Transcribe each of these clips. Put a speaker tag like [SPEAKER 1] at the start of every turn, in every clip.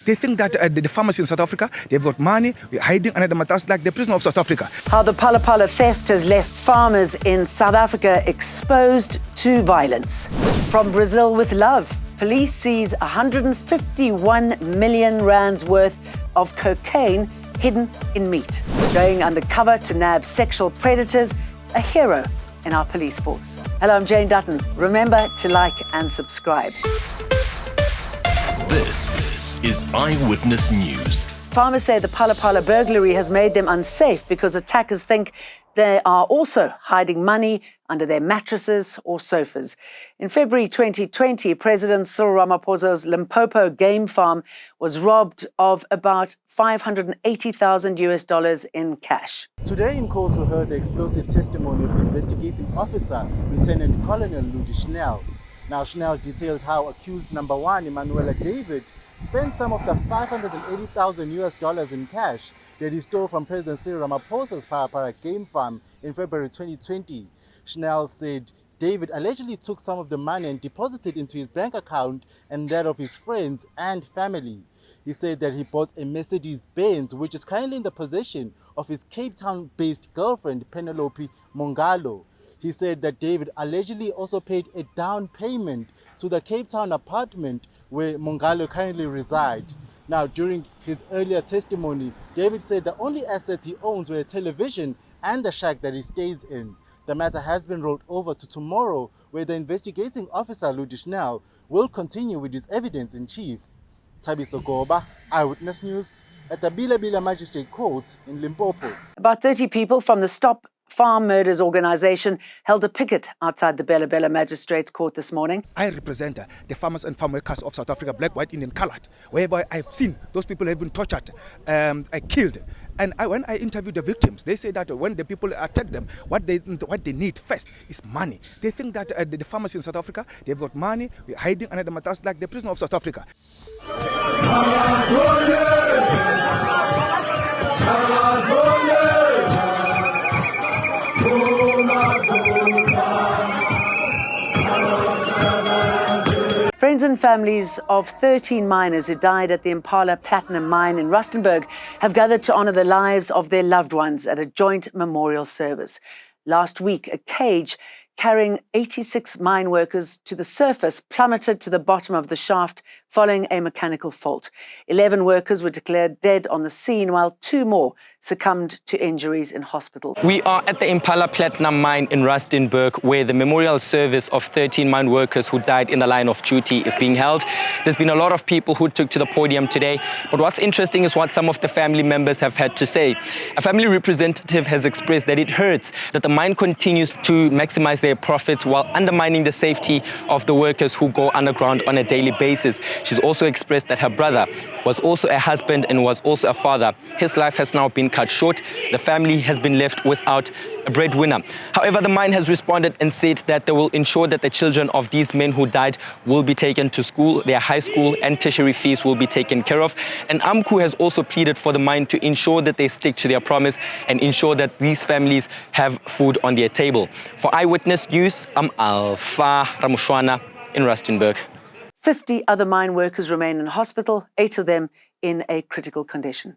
[SPEAKER 1] They think that the farmers in South Africa, they've got money, we're hiding under the mattress like the prisoner of South Africa.
[SPEAKER 2] How the Phala Phala theft has left farmers in South Africa exposed to violence. From Brazil with love, police seize 151 million rands worth of cocaine hidden in meat. Going undercover to nab sexual predators, a hero in our police force. Hello, I'm Jane Dutton. Remember to like and subscribe.
[SPEAKER 3] This is Eyewitness News.
[SPEAKER 2] Farmers say the Phala Phala burglary has made them unsafe because attackers think they are also hiding money under their mattresses or sofas. In February 2020, President Cyril Ramaphosa's Limpopo game farm was robbed of about $580,000 in cash.
[SPEAKER 4] Today in court we heard the explosive testimony of investigating officer Lieutenant Colonel Ludi Schnell. Now Schnell detailed how accused number one, Emanuela David, spent some of the $580,000 in cash that he stole from President Cyril Ramaphosa's Phala Phala game farm in February 2020. Schnell said David allegedly took some of the money and deposited into his bank account and that of his friends and family. He said that he bought a Mercedes-Benz, which is currently in the possession of his Cape Town-based girlfriend, Penelope Mongalo. He said that David allegedly also paid a down payment to the Cape Town apartment where Mongalo currently resides. Now, during his earlier testimony, David said the only assets he owns were a television and the shack that he stays in. The matter has been rolled over to tomorrow, where the investigating officer, Ludi Schnell, will continue with his evidence in chief. Thabiso Goba, Eyewitness News, at the Bila Magistrate Court in Limpopo.
[SPEAKER 2] About 30 people from the Stop Farm Murders organization held a picket outside the Bela Magistrates Court this morning.
[SPEAKER 1] I represent the farmers and farm workers of South Africa, black, white, Indian, colored, whereby I've seen those people have been tortured, killed. And when I interviewed the victims, they say that when the people attack them, what they need first is money. They think that the farmers in South Africa, they've got money, we're hiding under the mattress like the prisoner of South Africa.
[SPEAKER 2] Friends and families of 13 miners who died at the Impala platinum mine in Rustenburg have gathered to honor the lives of their loved ones at a joint memorial service. Last week, a cage carrying 86 mine workers to the surface plummeted to the bottom of the shaft following a mechanical fault. 11 workers were declared dead on the scene, while 2 more succumbed to injuries in hospital.
[SPEAKER 5] We are at the Impala platinum mine in Rustenburg, where the memorial service of 13 mine workers who died in the line of duty is being held. There's been a lot of people who took to the podium today, but what's interesting is what some of the family members have had to say. A family representative has expressed that it hurts that the mine continues to maximize their profits while undermining the safety of the workers who go underground on a daily basis. She's also expressed that her brother was also a husband and was also a father. His life has now been cut short. The family has been left without a breadwinner. However, the mine has responded and said that they will ensure that the children of these men who died will be taken to school, their high school and tertiary fees will be taken care of. And AMCU has also pleaded for the mine to ensure that they stick to their promise and ensure that these families have food on their table. For Eyewitness News, I'm Alpha Ramushwana in Rustenburg.
[SPEAKER 2] 50 other mine workers remain in hospital, 8 of them in a critical condition.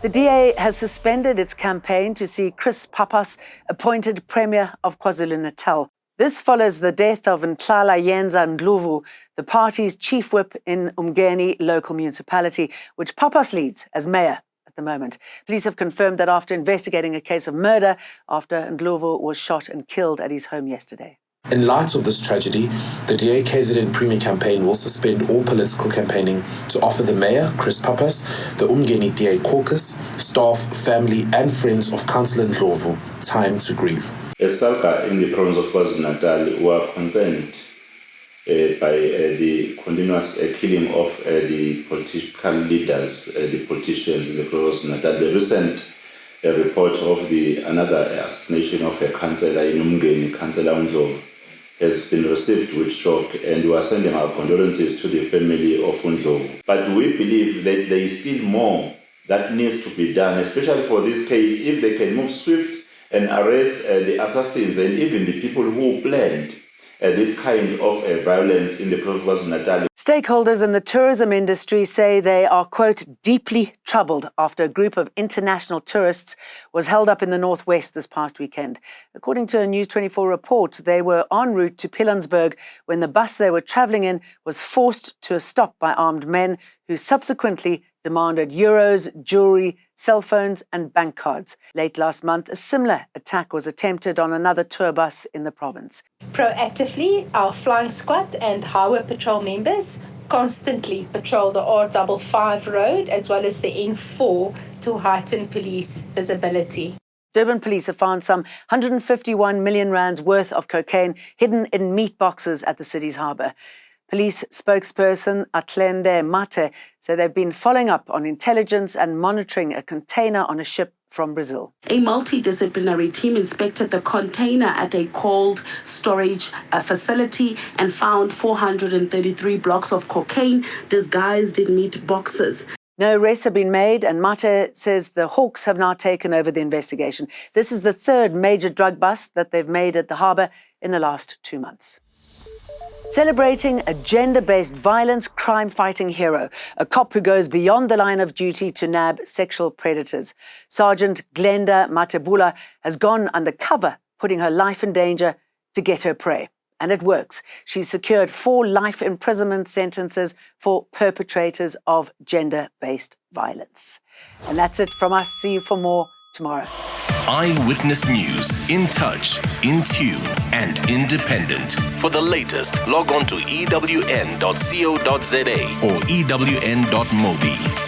[SPEAKER 2] The DA has suspended its campaign to see Chris Pappas appointed Premier of KwaZulu-Natal. This follows the death of tlala-yenza Ndlovu, the party's chief whip in Umgeni local municipality, which Pappas leads as mayor at the moment. Police have confirmed that after investigating a case of murder after Ndlovu was shot and killed at his home yesterday.
[SPEAKER 6] In light of this tragedy, the DA KZN Premier campaign will suspend all political campaigning to offer the Mayor, Chris Pappas, the Umgeni DA caucus, staff, family and friends of Councillor Ndlovu time to grieve.
[SPEAKER 7] As SALCA in the province of KwaZulu-Natal were concerned by the continuous killing of the political leaders, the politicians in the province of Natal. The recent report of another assassination of a councillor in Umgeni, Councillor Ndlovu, has been received with shock, and we are sending our condolences to the family of Ndlovu. But we believe that there is still more that needs to be done, especially for this case, if they can move swift and arrest the assassins and even the people who planned this kind of violence in the province of Natal.
[SPEAKER 2] Stakeholders in the tourism industry say they are, quote, deeply troubled after a group of international tourists was held up in the northwest this past weekend. According to a News 24 report, they were en route to Pilanesberg when the bus they were travelling in was forced to a stop by armed men who subsequently demanded euros, jewellery, cell phones and bank cards. Late last month, a similar attack was attempted on another tour bus in the province.
[SPEAKER 8] Proactively, our flying squad and highway patrol members constantly patrol the R55 road as well as the N4 to heighten police visibility.
[SPEAKER 2] Durban police have found some 151 million rands worth of cocaine hidden in meat boxes at the city's harbour. Police spokesperson Atlende Mate said they've been following up on intelligence and monitoring a container on a ship from Brazil.
[SPEAKER 9] A multidisciplinary team inspected the container at a cold storage facility and found 433 blocks of cocaine disguised in meat boxes.
[SPEAKER 2] No arrests have been made, and Mate says the Hawks have now taken over the investigation. This is the third major drug bust that they've made at the harbour in the last 2 months. Celebrating a gender-based violence crime-fighting hero, a cop who goes beyond the line of duty to nab sexual predators. Sergeant Glenda Matebula has gone undercover, putting her life in danger to get her prey. And it works. She's secured 4 life imprisonment sentences for perpetrators of gender-based violence. And that's it from us. See you for more tomorrow.
[SPEAKER 3] Eyewitness News. In touch, in tune, and independent. For the latest, log on to ewn.co.za or ewn.mobi.